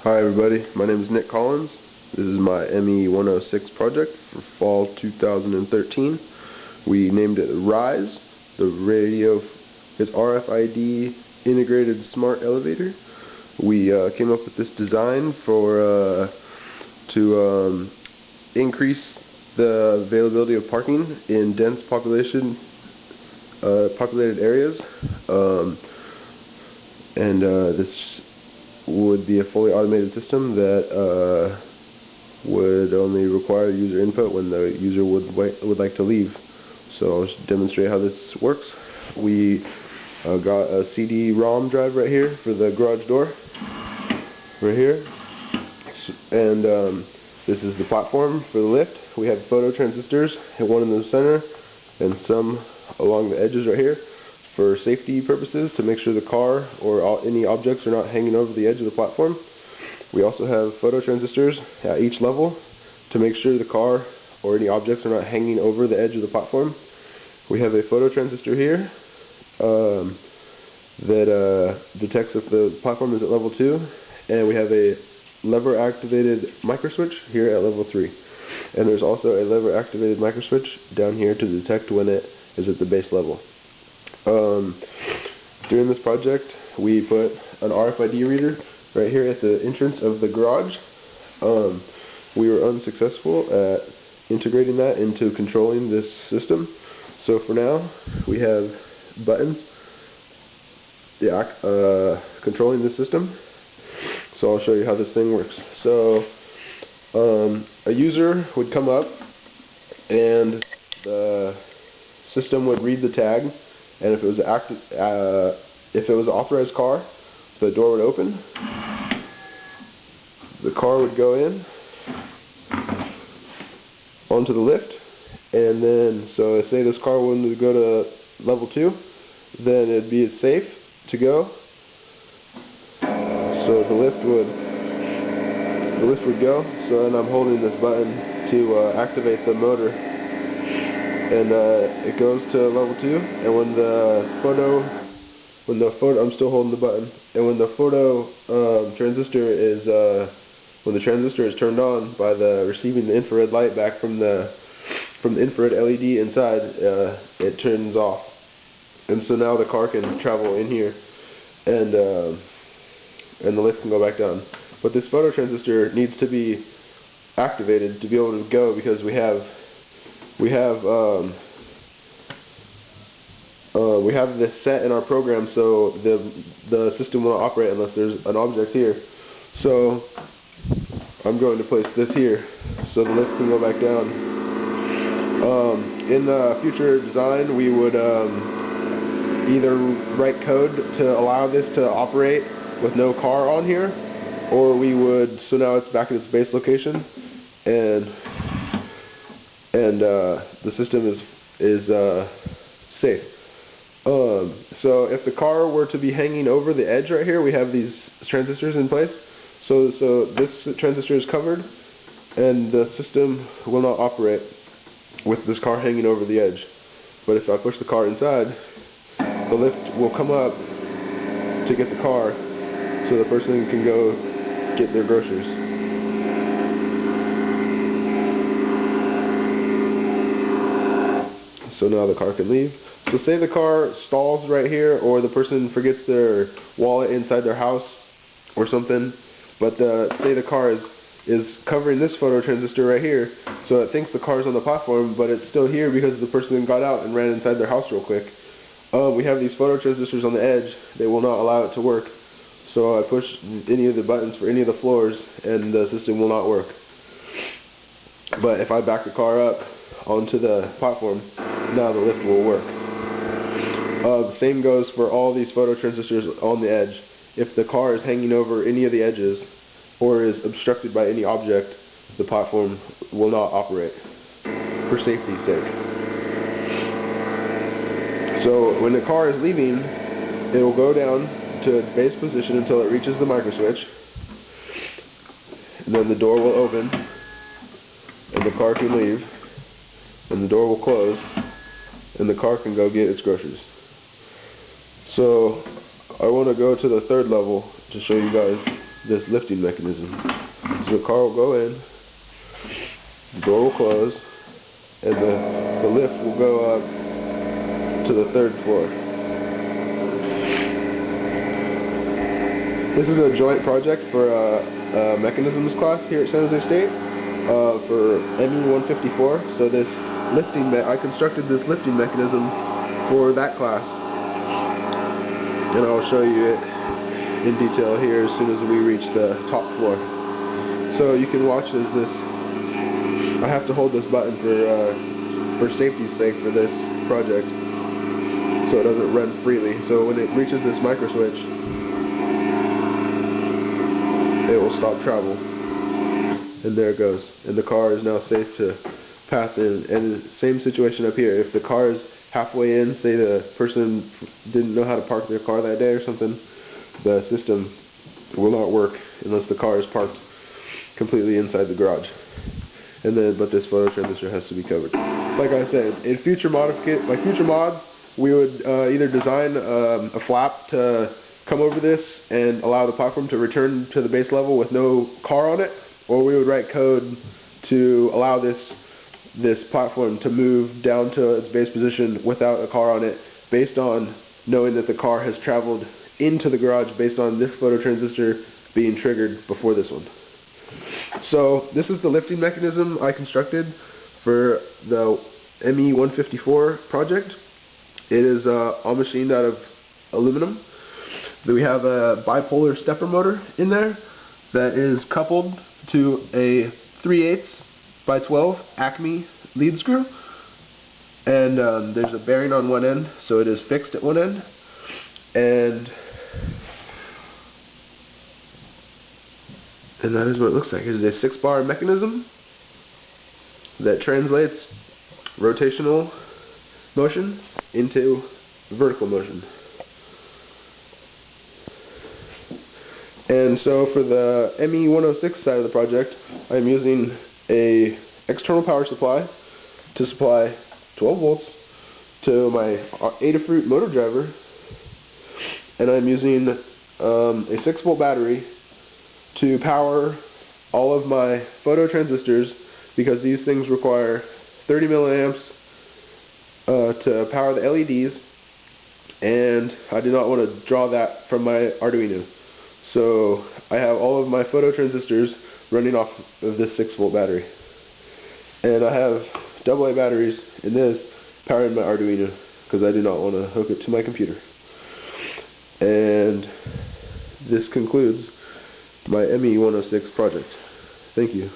Hi everybody, my name is Nick Collins. This is my ME106 project for fall 2013. We named it R.I.S.E. The radio is RFID integrated smart elevator. We came up with this design for to increase the availability of parking in dense populated areas, this would be a fully automated system that would only require user input when the user would like to leave. So I'll just demonstrate how this works. We got a CD-ROM drive right here for the garage door, right here, and this is the platform for the lift. We have photo transistors, one in the center and some along the edges right here, for safety purposes, to make sure the car or any objects are not hanging over the edge of the platform. We also have photo transistors at each level to make sure the car or any objects are not hanging over the edge of the platform. We have a photo transistor here that detects if the platform is at level 2, and we have a lever activated microswitch here at level 3. And there's also a lever activated microswitch down here to detect when it is at the base level. During this project, we put an RFID reader right here at the entrance of the garage. We were unsuccessful at integrating that into controlling this system. So for now, we have buttons controlling the system. So I'll show you how this thing works. So a user would come up and the system would read the tag, and if it was an authorized car, the door would open, the car would go in onto the lift, and then so say this car wanted to go to level 2, then it'd be safe to go. So the lift would go. So then I'm holding this button to activate the motor, and it goes to level 2. And when the photo, I'm still holding the button, and when the photo transistor is turned on by receiving the infrared light back from the infrared LED inside, it turns off, and so now the car can travel in here, and the lift can go back down. But this photo transistor needs to be activated to be able to go, because we have this set in our program, so the system will not operate unless there's an object here. So I'm going to place this here so the lift can go back down. In the future design, we would either write code to allow this to operate with no car on here, or we would, so now it's back at its base location, and the system is safe. So if the car were to be hanging over the edge right here, we have these transistors in place. So this transistor is covered, and the system will not operate with this car hanging over the edge. But if I push the car inside, the lift will come up to get the car, so the person can go get their groceries. So now the car can leave. So say the car stalls right here, or the person forgets their wallet inside their house or something, but say the car is covering this photo transistor right here, so it thinks the car's on the platform, but it's still here because the person got out and ran inside their house real quick. We have these photo transistors on the edge. They will not allow it to work. So I push any of the buttons for any of the floors, and the system will not work. But if I back the car up onto the platform, now the lift will work. The same goes for all these photo transistors on the edge. If the car is hanging over any of the edges or is obstructed by any object, the platform will not operate for safety's sake. So when the car is leaving, it will go down to its base position until it reaches the microswitch, and then the door will open, and the car can leave, and the door will close, and the car can go get its groceries. So I want to go to the third level to show you guys this lifting mechanism. So the car will go in, the door will close, and the lift will go up to the 3rd floor. This is a joint project for a mechanisms class here at San Jose State for ME-154. So this I constructed this lifting mechanism for that class, and I'll show you it in detail here as soon as we reach the top floor. So you can watch as this. I have to hold this button for safety's sake for this project, so it doesn't run freely. So when it reaches this micro switch, it will stop travel, and there it goes. And the car is now safe to pass in. And the same situation up here. If the car is halfway in, say the person didn't know how to park their car that day or something, the system will not work unless the car is parked completely inside the garage. And then, but this photo transistor has to be covered. Like I said, in future mods, we would either design a flap to come over this and allow the platform to return to the base level with no car on it, or we would write code to allow this platform to move down to its base position without a car on it, based on knowing that the car has traveled into the garage based on this photo transistor being triggered before this one. So this is the lifting mechanism I constructed for the ME-154 project. It is all machined out of aluminum. We have a bipolar stepper motor in there that is coupled to a 3/8 by 12 Acme lead screw, and there's a bearing on one end, so it is fixed at one end, and that is what it looks like. It is a 6-bar mechanism that translates rotational motion into vertical motion. And so for the ME-106 side of the project, I'm using a external power supply to supply 12 volts to my Adafruit motor driver, and I'm using a 6-volt battery to power all of my photo transistors, because these things require 30 milliamps to power the LEDs, and I do not want to draw that from my Arduino. So I have all of my photo transistors running off of this 6-volt battery, and I have AA batteries in this powering my Arduino, because I do not want to hook it to my computer. And this concludes my ME-106 project. Thank you.